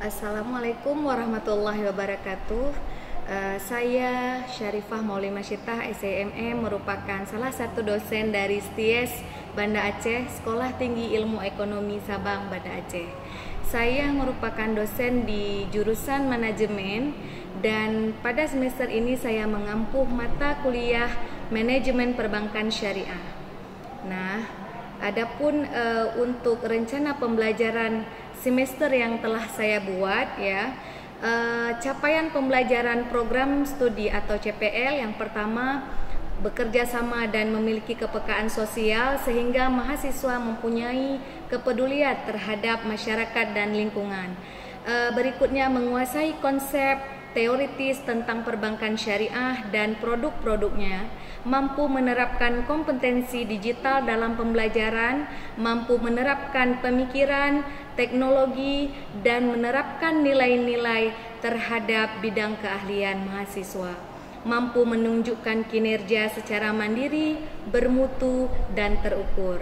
Assalamualaikum warahmatullahi wabarakatuh. Saya Syarifah Mauli Masyitah SIMM merupakan salah satu dosen dari STIES Banda Aceh, Sekolah Tinggi Ilmu Ekonomi Sabang, Banda Aceh. Saya merupakan dosen di jurusan manajemen dan pada semester ini saya mengampu mata kuliah manajemen perbankan syariah. Nah, adapun untuk rencana pembelajaran semester yang telah saya buat ya, capaian pembelajaran program studi atau CPL yang pertama bekerja sama dan memiliki kepekaan sosial sehingga mahasiswa mempunyai kepedulian terhadap masyarakat dan lingkungan. Berikutnya menguasai konsep teoritis tentang perbankan syariah dan produk-produknya, mampu menerapkan kompetensi digital dalam pembelajaran, mampu menerapkan pemikiran, teknologi, dan menerapkan nilai-nilai terhadap bidang keahlian mahasiswa, mampu menunjukkan kinerja secara mandiri, bermutu, dan terukur,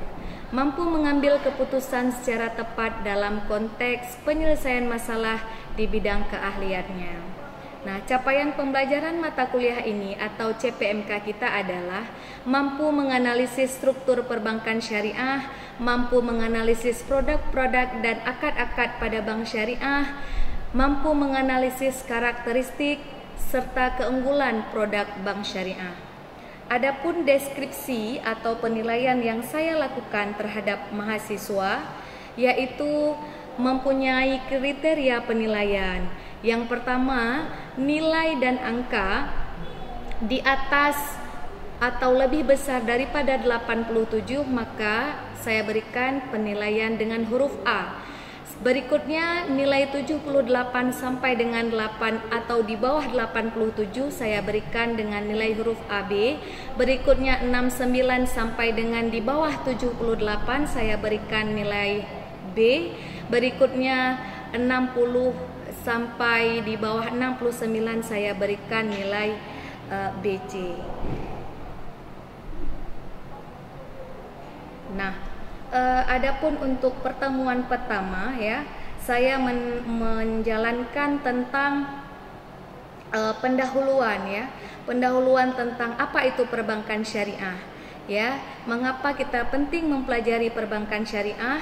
mampu mengambil keputusan secara tepat dalam konteks penyelesaian masalah di bidang keahliannya. Nah, capaian pembelajaran mata kuliah ini atau CPMK kita adalah mampu menganalisis struktur perbankan syariah, mampu menganalisis produk-produk dan akad-akad pada bank syariah, mampu menganalisis karakteristik serta keunggulan produk bank syariah. Adapun deskripsi atau penilaian yang saya lakukan terhadap mahasiswa yaitu mempunyai kriteria penilaian. Yang pertama, nilai dan angka di atas atau lebih besar daripada 87, maka saya berikan penilaian dengan huruf A. Berikutnya nilai 78 sampai dengan 8 atau di bawah 87 saya berikan dengan nilai huruf AB. Berikutnya 69 sampai dengan di bawah 78 saya berikan nilai B. Berikutnya 60 sampai di bawah 69 saya berikan nilai BC. Nah, adapun untuk pertemuan pertama ya, saya menjalankan tentang pendahuluan ya, pendahuluan tentang apa itu perbankan syariah ya, mengapa kita penting mempelajari perbankan syariah.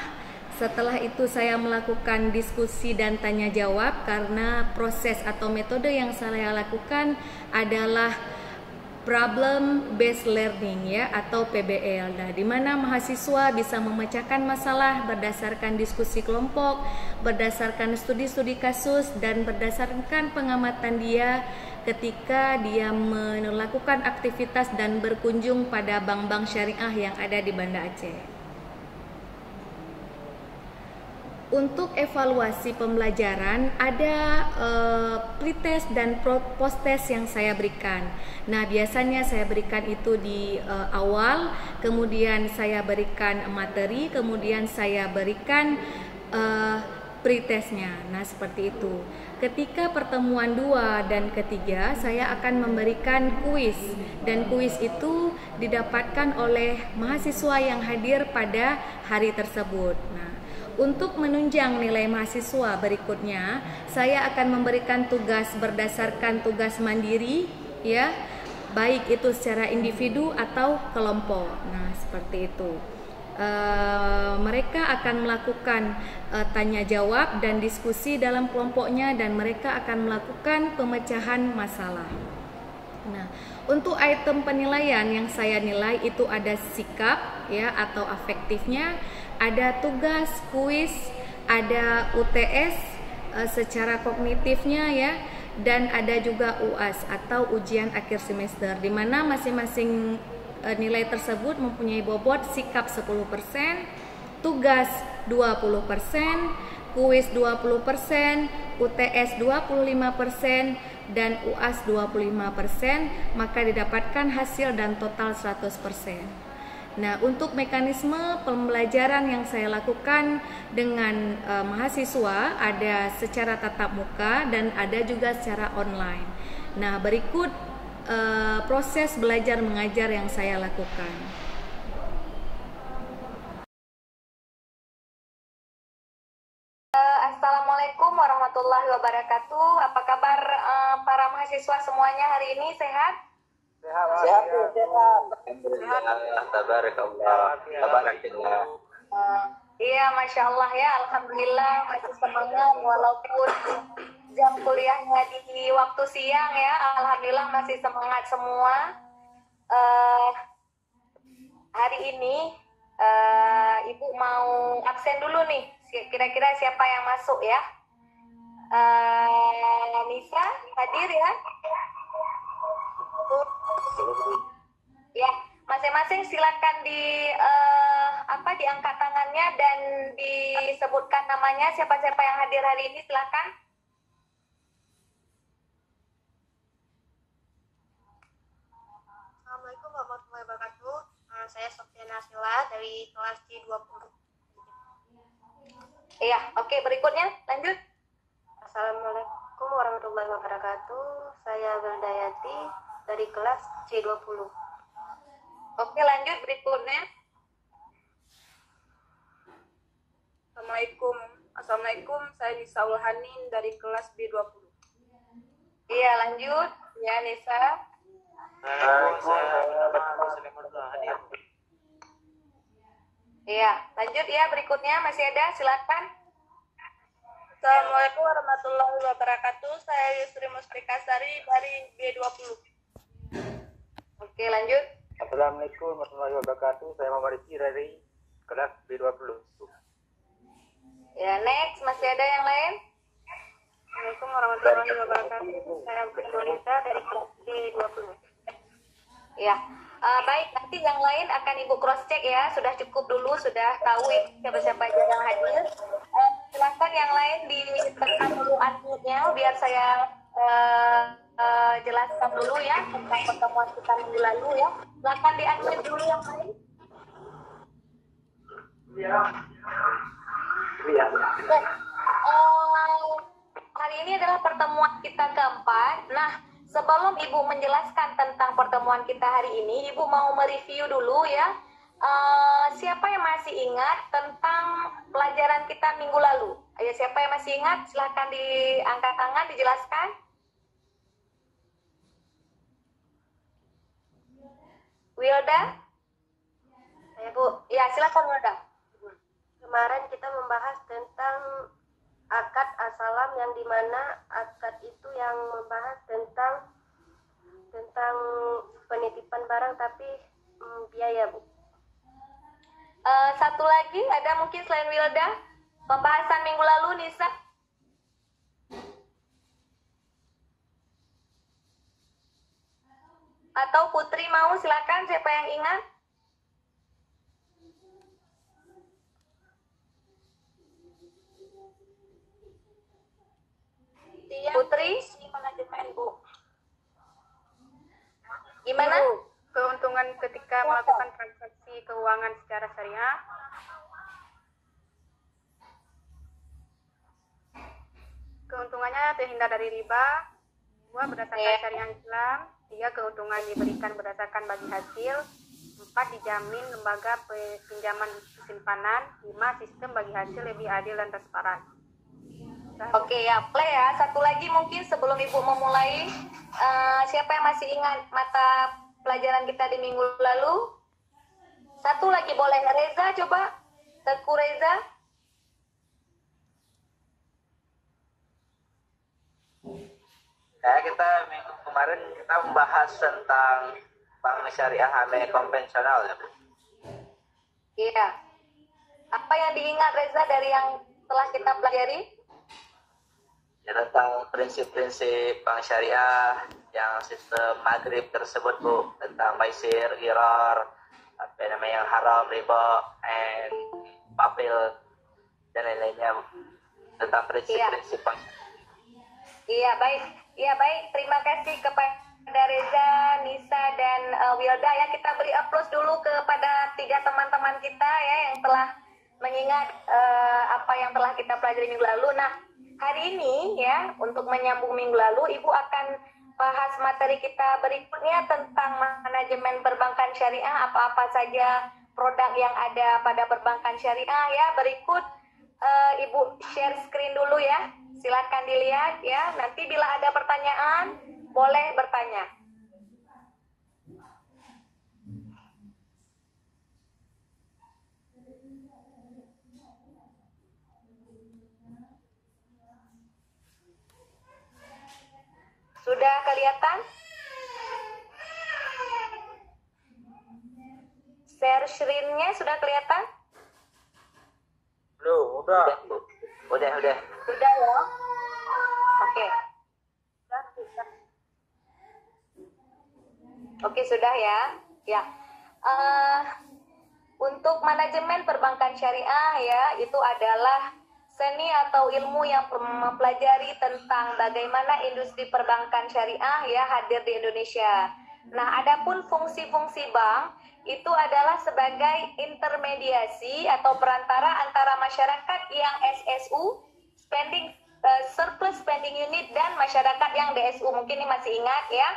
Setelah itu saya melakukan diskusi dan tanya jawab karena proses atau metode yang saya lakukan adalah problem based learning ya atau PBL. Nah, di mana mahasiswa bisa memecahkan masalah berdasarkan diskusi kelompok, berdasarkan studi-studi kasus dan berdasarkan pengamatan dia ketika dia melakukan aktivitas dan berkunjung pada bank-bank syariah yang ada di Banda Aceh. Untuk evaluasi pembelajaran ada pretest dan post-test yang saya berikan. Nah, biasanya saya berikan itu di awal, kemudian saya berikan materi, kemudian saya berikan pretestnya. Nah, seperti itu. Ketika pertemuan 2 dan ketiga, saya akan memberikan kuis dan kuis itu didapatkan oleh mahasiswa yang hadir pada hari tersebut. Nah, untuk menunjang nilai mahasiswa berikutnya, saya akan memberikan tugas berdasarkan tugas mandiri ya, baik itu secara individu atau kelompok. Nah, seperti itu. Mereka akan melakukan tanya jawab dan diskusi dalam kelompoknya dan mereka akan melakukan pemecahan masalah. Nah, untuk item penilaian yang saya nilai itu ada sikap ya atau afektifnya, ada tugas, kuis, ada UTS secara kognitifnya ya, dan ada juga UAS atau ujian akhir semester, di mana masing-masing nilai tersebut mempunyai bobot sikap 10%, tugas 20%, kuis 20%, UTS 25%, dan UAS 25%, maka didapatkan hasil dan total 100%. Nah, untuk mekanisme pembelajaran yang saya lakukan dengan mahasiswa ada secara tatap muka dan ada juga secara online. Nah, berikut proses belajar mengajar yang saya lakukan. Assalamualaikum warahmatullahi warahmatullahi wabarakatuh. Apa kabar para mahasiswa semuanya hari ini? Sehat? Sehat. Alhamdulillah, tabarakallah, tabarakallah. Iya, masya Allah ya. Alhamdulillah masih semangat walaupun jam kuliahnya di waktu siang ya. Alhamdulillah masih semangat semua. Hari ini Ibu mau absen dulu nih. Kira-kira siapa yang masuk ya? Nisa hadir ya? Ya, masing-masing silakan diangkat tangannya dan disebutkan namanya, siapa-siapa yang hadir hari ini, silakan. Assalamualaikum warahmatullahi wabarakatuh. Saya Sofiana Sila dari kelas C20. Iya, oke, berikutnya lanjut. Assalamualaikum warahmatullahi wabarakatuh. Saya Beldayati dari kelas C20. Oke, lanjut berikutnya. Assalamualaikum, saya Nisa Ulhanin dari kelas B20. Iya, lanjut. Ya, Nisa. Iya, lanjut ya, berikutnya masih ada, silakan. Assalamualaikum warahmatullahi wabarakatuh, saya Yusri Musrikasari dari B20. Oke, lanjut. Assalamualaikum warahmatullahi wabarakatuh. Saya Muhammad Rizky dari kelas B20. Ya, next, masih ada yang lain? Assalamualaikum warahmatullahi wabarakatuh. Saya Bonita dari kelas C20. Ya, baik, nanti yang lain akan Ibu cross check ya. Sudah cukup dulu, sudah tahu siapa-siapa aja yang hadir. Silakan yang lain ditekan dulu unmute-nya biar saya jelaskan dulu ya tentang pertemuan kita minggu lalu ya. Silakan di unmute dulu yang lain. Hari ini adalah pertemuan kita keempat. Nah, sebelum Ibu menjelaskan tentang pertemuan kita hari ini, Ibu mau mereview dulu ya. Siapa yang masih ingat tentang pelajaran kita minggu lalu? Ayo, siapa yang masih ingat? Silahkan diangkat tangan, dijelaskan. Wilda? Saya Bu, Ya, silakan Wilda. kemarin kita membahas tentang akad asalam yang dimana akad itu yang membahas tentang penitipan barang tapi biaya Bu. Satu lagi, ada mungkin selain Wilda? Pembahasan minggu lalu, Nisa? Atau Putri mau, silakan, siapa yang ingat? Putri? Manajemen, Bu. Gimana? Keuntungan ketika melakukan transaksi keuangan secara syariah. Keuntungannya terhindar dari riba. 2. Berdasarkan syariah Islam. 3. Keuntungan diberikan berdasarkan bagi hasil. 4. Dijamin lembaga pinjaman simpanan. 5. Sistem bagi hasil lebih adil dan transparan. Oke ya, play ya. Satu lagi mungkin sebelum Ibu memulai, siapa yang masih ingat mata pelajaran kita di minggu lalu? Satu lagi boleh. Reza, coba. Teguh Reza. Ya, kita minggu kemarin kita membahas tentang bank syariah konvensional ya, Bu. Iya. Apa yang diingat Reza dari yang telah kita pelajari? Ya, tentang prinsip-prinsip bank syariah yang sistem maghrib tersebut, Bu, tentang maisir, ghirar, apa namanya yang haram, riba, and papil dan lain-lainnya, Bu. Tentang prinsip-prinsip bank. Iya, baik. Iya, baik. Terima kasih kepada Reza, Nisa, dan Wilda ya. Kita beri aplaus dulu kepada 3 teman-teman kita ya yang telah mengingat apa yang telah kita pelajari minggu lalu. Nah, hari ini ya, untuk menyambung minggu lalu, Ibu akan bahas materi kita berikutnya tentang manajemen perbankan syariah, apa-apa saja produk yang ada pada perbankan syariah ya. Berikut Ibu share screen dulu ya. Silakan dilihat ya. Nanti bila ada pertanyaan, boleh bertanya. Sudah kelihatan? Share screen-nya sudah kelihatan? Belum, udah. Udah. Sudah ya? Oke. Oke, sudah ya. Ya. Untuk manajemen perbankan syariah ya, itu adalah seni atau ilmu yang mempelajari tentang bagaimana industri perbankan syariah ya hadir di Indonesia. Nah, adapun fungsi-fungsi bank itu adalah sebagai intermediasi atau perantara antara masyarakat yang SSU, surplus spending unit, dan masyarakat yang DSU. Mungkin ini masih ingat ya.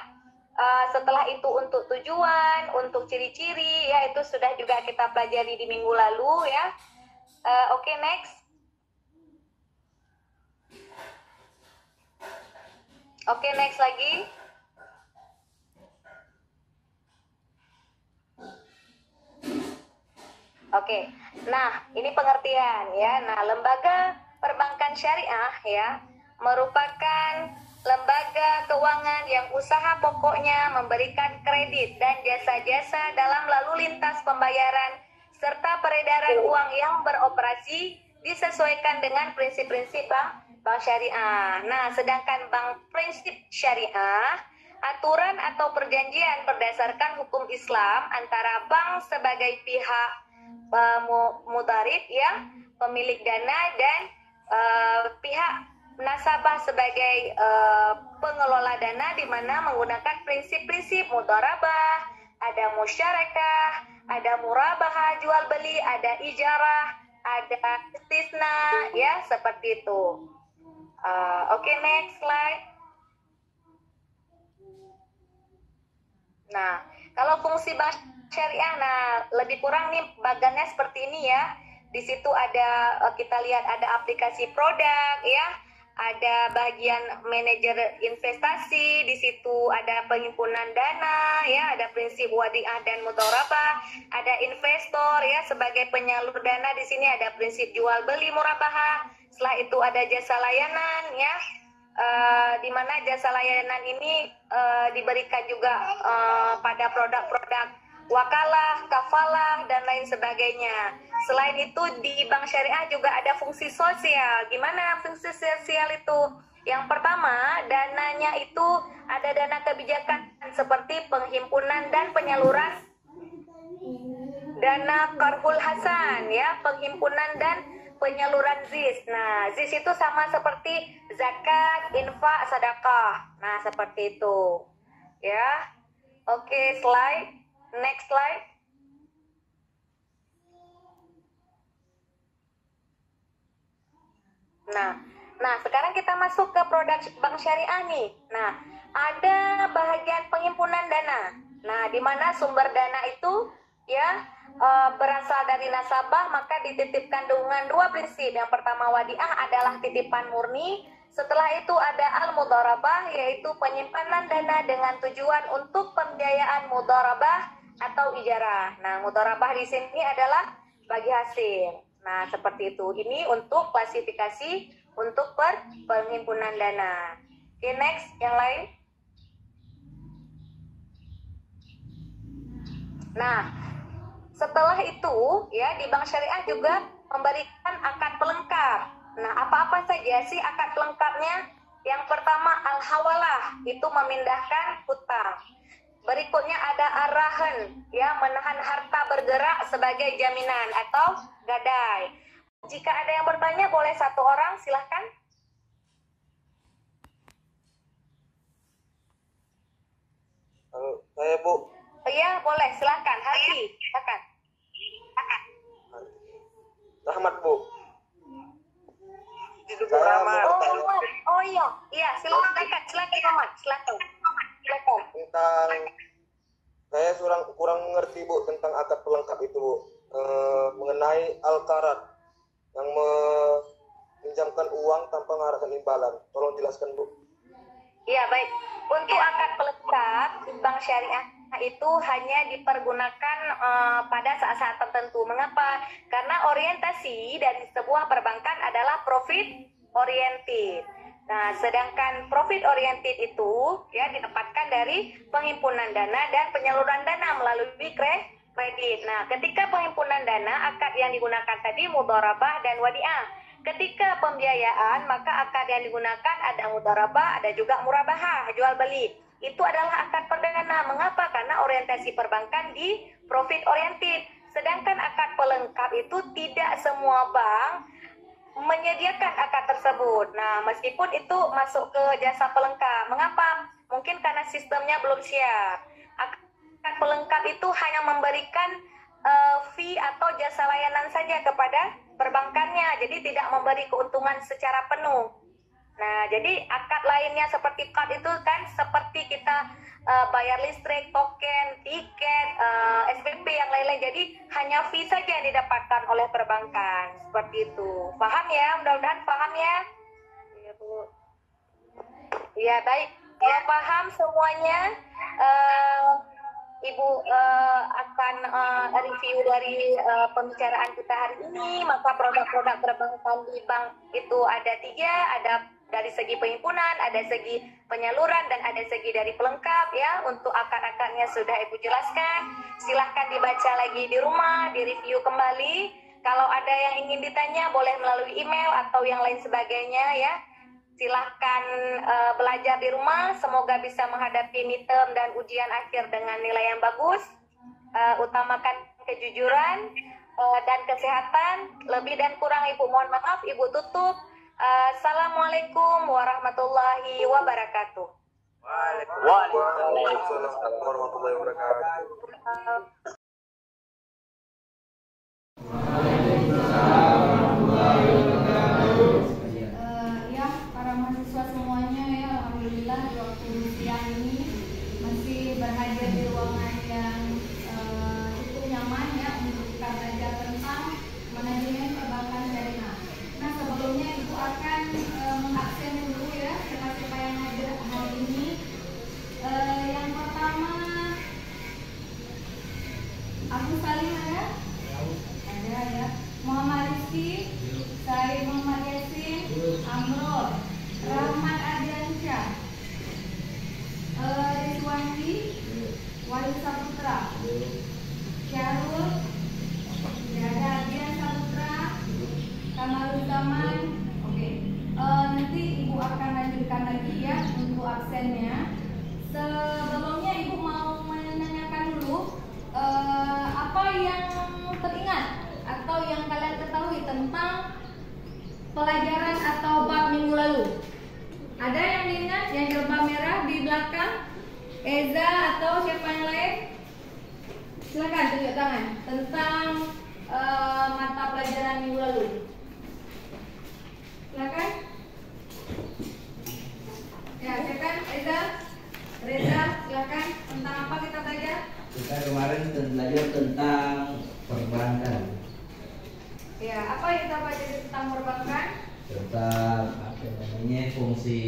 Setelah itu untuk tujuan, untuk ciri-ciri ya itu sudah juga kita pelajari di minggu lalu ya. Oke, next. Oke, next lagi. Oke, nah ini pengertian ya. Nah, lembaga perbankan syariah ya merupakan lembaga keuangan yang usaha pokoknya memberikan kredit dan jasa-jasa dalam lalu lintas pembayaran serta peredaran uang yang beroperasi disesuaikan dengan prinsip-prinsip bank syariah. Nah, sedangkan bank prinsip syariah, aturan atau perjanjian berdasarkan hukum Islam antara bank sebagai pihak mudarib ya, pemilik dana, dan pihak nasabah sebagai pengelola dana, di mana menggunakan prinsip-prinsip mudharabah, ada musyarakah, ada murabahah jual beli, ada ijarah, ada istisna ya, seperti itu. Oke, next slide. Nah, kalau fungsi bank syariah, nah lebih kurang nih bagannya seperti ini ya. Di situ ada kita lihat ada aplikasi produk ya, ada bagian manajer investasi, di situ ada penghimpunan dana ya, ada prinsip wadiah dan mudharabah, ada investor ya sebagai penyalur dana, di sini ada prinsip jual beli murabahah. Setelah itu ada jasa layanan ya, di mana jasa layanan ini diberikan juga pada produk-produk wakalah, kafalah, dan lain sebagainya. Selain itu di bank syariah juga ada fungsi sosial. Gimana fungsi sosial itu? Yang pertama, dananya itu ada dana kebijakan seperti penghimpunan dan penyaluran dana Qarful Hasan ya, penghimpunan dan penyaluran ZIS. Nah, ZIS itu sama seperti zakat, infak, sedekah. Nah, seperti itu. Ya. Oke, slide. Next slide. Nah, sekarang kita masuk ke produk bank syariah nih. Nah, ada bahagian penghimpunan dana. Nah, di mana sumber dana itu ya berasal dari nasabah, maka dititipkan dengan dua prinsip. Yang pertama wadiah adalah titipan murni. Setelah itu ada al-mudharabah, yaitu penyimpanan dana dengan tujuan untuk pembiayaan mudharabah atau ijarah. Nah, mudharabah di sini adalah bagi hasil. Nah, seperti itu. Ini untuk klasifikasi untuk penghimpunan dana. Oke, next, yang lain. Nah, setelah itu ya di bank syariah juga memberikan akad pelengkap. Nah, apa-apa saja sih akad pelengkapnya? Yang pertama al-hawalah, itu memindahkan hutang. Berikutnya ada arahan, ya, menahan harta bergerak sebagai jaminan atau gadai. Jika ada yang bertanya, boleh satu orang, silahkan. Saya Bu. Iya, boleh, silahkan. Hati, silahkan. Rahmat Bu. Itu Bu Oh, Rahmat. iya, silakan Rahmat, silakan. Tentang saya kurang mengerti Bu tentang akad pelengkap itu Bu, mengenai al-qarat yang meminjamkan uang tanpa mengharapkan imbalan. Tolong jelaskan, Bu. Iya, baik. Untuk akad pelengkap di bank syariah itu hanya dipergunakan pada saat-saat tertentu. Mengapa? Karena orientasi dari sebuah perbankan adalah profit oriented. Nah, sedangkan profit oriented itu ya didapatkan dari penghimpunan dana dan penyaluran dana melalui kredit. Nah, ketika penghimpunan dana, akad yang digunakan tadi mudharabah dan wadiah. Ketika pembiayaan, maka akad yang digunakan ada mudharabah, ada juga murabahah, jual beli. Itu adalah akad perdana. Mengapa? Karena orientasi perbankan di profit oriented. Sedangkan akad pelengkap itu tidak semua bank menyediakan akad tersebut. Nah, meskipun itu masuk ke jasa pelengkap. Mengapa? Mungkin karena sistemnya belum siap. Akad pelengkap itu hanya memberikan fee atau jasa layanan saja kepada perbankannya. Jadi tidak memberi keuntungan secara penuh. Nah, jadi akad lainnya seperti card itu kan seperti kita bayar listrik, token, tiket, SPP yang lain-lain. Jadi hanya fee saja yang didapatkan oleh perbankan. Seperti itu. Paham ya? Mudah-mudahan paham ya. Iya, Bu. Iya, baik. Kalau paham semuanya, Ibu akan review dari pembicaraan kita hari ini. Maka produk-produk perbankan di bank itu ada 3, ada dari segi penghimpunan, ada segi penyaluran, dan ada segi dari pelengkap ya. Untuk akad-akadnya sudah Ibu jelaskan. Silahkan dibaca lagi di rumah, direview kembali. Kalau ada yang ingin ditanya boleh melalui email atau yang lain sebagainya ya. Silahkan belajar di rumah. Semoga bisa menghadapi midterm dan ujian akhir dengan nilai yang bagus. Utamakan kejujuran dan kesehatan. Lebih dan kurang Ibu mohon maaf. Ibu tutup. Assalamualaikum warahmatullahi wabarakatuh. Waalaikumsalam warahmatullahi wabarakatuh. Ya, para mahasiswa semuanya ya, alhamdulillah di waktu siang ini masih berhadir di ruangan yang cukup nyaman ya untuk kita belajar tentang manajemen perbankan syariah. Nah, sebelumnya Ibu akan mengabsen dulu ya siapa-siapa yang hadir hari ini. Yang pertama, Abu Salim ada? Ada ya. Muhammad Rizki, Said Muhammad Yasin, Amrul, Rahmat Adiansyah, Rizwanti, Wahyu Saputra, Syarul, ada Adian Saputra, Kamarul Zaman. Oke. Nanti Ibu akan lanjutkan lagi ya untuk absennya. Sebelumnya Ibu mau menanyakan dulu apa yang teringat atau yang kalian ketahui tentang pelajaran atau bab minggu lalu. Ada yang diingat yang jilbab merah di belakang? Eza atau siapa yang lain? Silakan tunjuk tangan tentang mata pelajaran minggu lalu. Silakan. Ya, silakan Eza. Reza, silakan. Tentang apa kita belajar? Kita kemarin belajar tentang perbankan. Ya, apa yang kita belajar tentang perbankan? Tentang apa namanya fungsi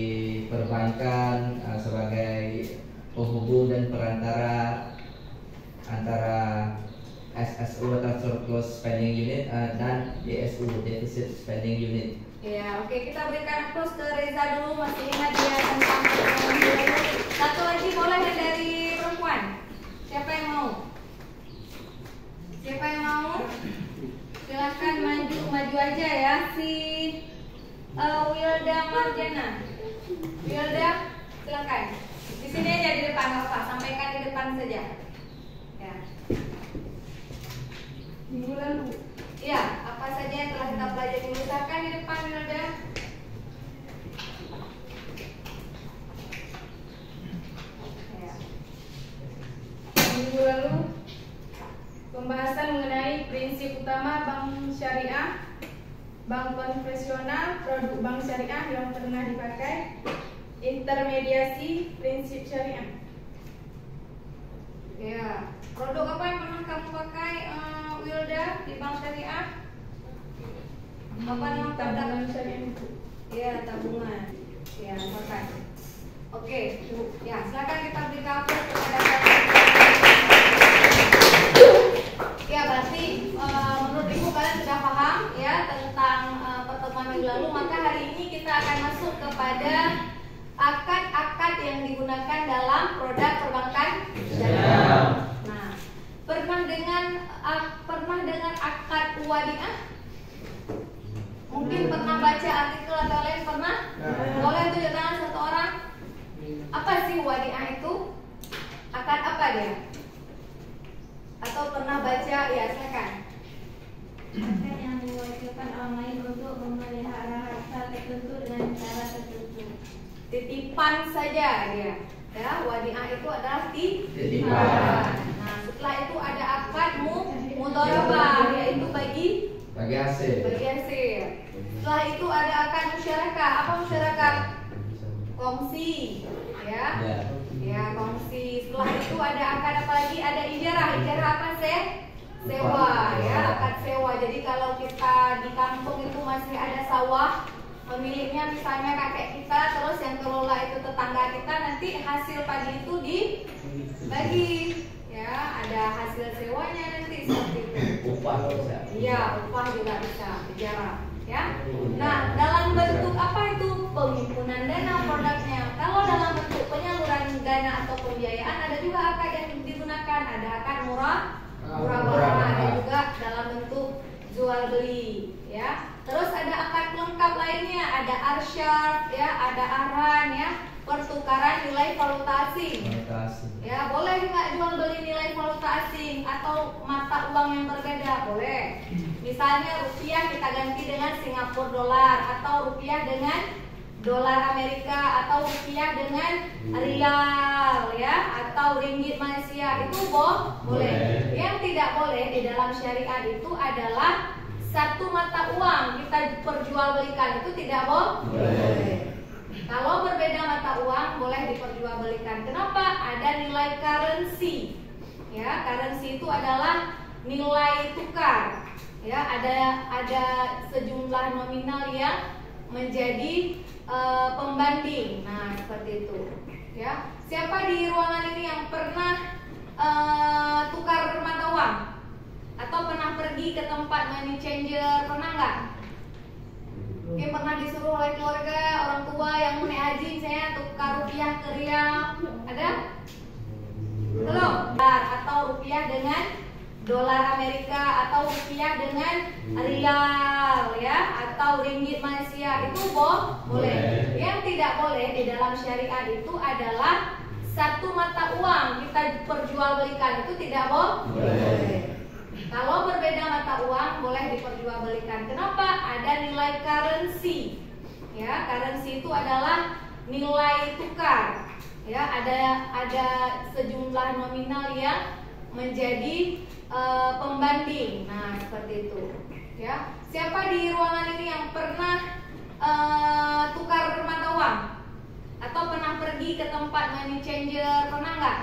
perbankan sebagai penghubung dan perantara antara SSU atau surplus spending unit dan DSU deficit spending unit. Ya, oke, kita berikan applause ke Reza dulu, masih ingat dia tentang perbankan dulu. Satu lagi boleh dari perempuan. Siapa yang mau? Siapa yang mau? Silakan maju aja ya si Wilda Marjana. Wilda, silakan. Di sini aja di depan apa? Sampaikan di depan saja. Ya. Minggu lalu. Iya, apa saja yang telah kita pelajari? Silakan di depan Wilda. Ya. Minggu lalu pembahasan mengenai prinsip utama bank syariah, bank konvensional, produk bank syariah yang pernah dipakai, intermediasi prinsip syariah. Ya, produk apa yang pernah kamu pakai, Wilda, di bank syariah? apa nama tabungan syariah? Ya, tabungan. Ya, silakan. Oke, ya silakan kita beri cover kepada ya, berarti menurut Ibu kalian sudah paham ya tentang pertemuan minggu lalu. Maka hari ini kita akan masuk kepada akad-akad yang digunakan dalam produk perbankan syariah. Nah, pernah dengar akad wadiah? Mungkin pernah baca artikel atau lain pernah? Boleh tunjuk tangan satu orang. Apa sih wadiah itu? Akad apa dia? Atau pernah baca? Ya, silakan. Akad yang diwajibkan orang lain untuk memelihara harta tertentu dengan cara tertentu. Titipan saja dia. Ya, wadiah itu adalah Titipan. Nah, setelah itu ada akad mudharabah, yaitu bagi hasil. Setelah itu ada akad musyarakah. Apa musyarakah? Kongsi, ya. Ya, kongsi. Setelah itu ada akad apa lagi? Ada ijarah. Ijarah apa sih? Sewa, ya, akad sewa. Jadi kalau kita di kampung itu masih ada sawah, pemiliknya misalnya kakek kita, terus yang kelola itu tetangga kita, nanti hasil padi itu dibagi, ya, ada hasil sewanya nanti seperti itu. Upah bisa. Iya, upah juga bisa, ijarah, ya. Nah, dalam bentuk apa itu? Penghimpunan dana produknya. Kalau dalam bentuk penyaluran dana atau pembiayaan, ada juga akad yang digunakan. Ada akad murabahah, ada juga dalam bentuk jual beli, ya. Terus ada akad pelengkap lainnya, ada arsyad, ya, ada arhan, ya, pertukaran nilai valuta asing. Ya, boleh nggak jual beli nilai valuta asing atau mata uang yang berbeda? Boleh. Misalnya rupiah kita ganti dengan Singapura dolar, atau rupiah dengan dolar Amerika, atau rupiah dengan rial, ya, atau ringgit Malaysia, itu boleh. Yang tidak boleh di dalam syariat itu adalah satu mata uang kita perjualbelikan, itu tidak boleh. Kalau berbeda mata uang boleh diperjualbelikan. Kenapa? Ada nilai currency. Ya, currency itu adalah nilai tukar. Ya, ada sejumlah nominal yang menjadi pembanding. Nah, seperti itu. Ya, siapa di ruangan ini yang pernah tukar mata uang? Atau pernah pergi ke tempat money changer? Pernah nggak? Mungkin pernah disuruh oleh keluarga, orang tua yang mau naik haji, saya tukar rupiah ke rial. Ada? Belum? Atau rupiah dengan dolar Amerika, atau rupiah dengan rial, ya, atau ringgit Malaysia, itu boleh. Yang tidak boleh di dalam syariat itu adalah satu mata uang kita perjualbelikan, itu tidak boleh. Kalau berbeda mata uang boleh diperjualbelikan. Kenapa? Ada nilai currency. Ya, currency itu adalah nilai tukar. Ya, ada sejumlah nominal yang menjadi pembanding. Nah, seperti itu. Ya, siapa di ruangan ini yang pernah tukar mata uang? Atau pernah pergi ke tempat money changer? Pernah nggak?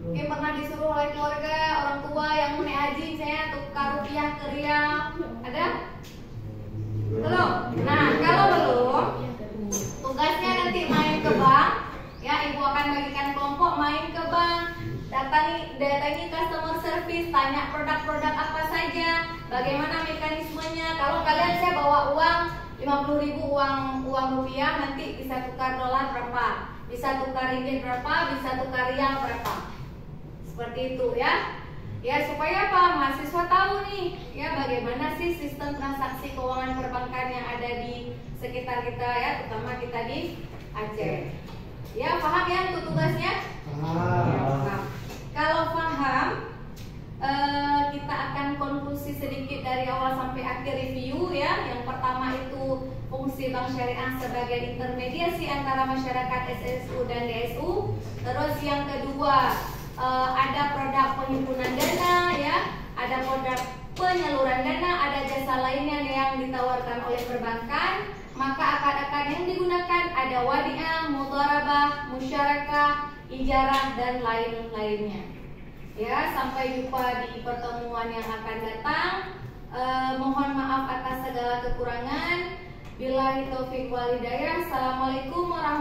Mungkin pernah disuruh oleh keluarga, orang tua yang mau naik haji, saya tukar rupiah ke rial. Ada? Belum? Nah, kalau belum, tugasnya nanti main ke bank. Ya, ibu akan bagikan kelompok main ke bank. Datangi customer service, tanya produk-produk apa saja, bagaimana mekanismenya. Kalau kalian, saya bawa uang 50.000 uang rupiah, nanti bisa tukar dolar berapa, bisa tukar ringgit berapa, bisa tukar rial berapa. Seperti itu, ya. Ya, supaya apa? Mahasiswa tahu nih, ya, bagaimana sih sistem transaksi keuangan perbankan yang ada di sekitar kita, ya, terutama kita di Aceh. Ya, paham ya untuk tugasnya? Paham. Kalau paham, kita akan konklusi sedikit dari awal sampai akhir review, ya. Yang pertama itu fungsi Bank Syariah sebagai intermediasi antara masyarakat SSU dan DSU. Terus yang kedua, ada produk penghimpunan dana, ya, ada produk penyaluran dana, ada jasa lainnya yang ditawarkan oleh perbankan. Maka akad-akad yang digunakan ada wadiah, mudharabah, musyarakah, ijarah, dan lain-lainnya. Ya, sampai jumpa di pertemuan yang akan datang. Mohon maaf atas segala kekurangan. Billahi taufiq wal hidayah. Assalamualaikum warahmatullahi wabarakatuh.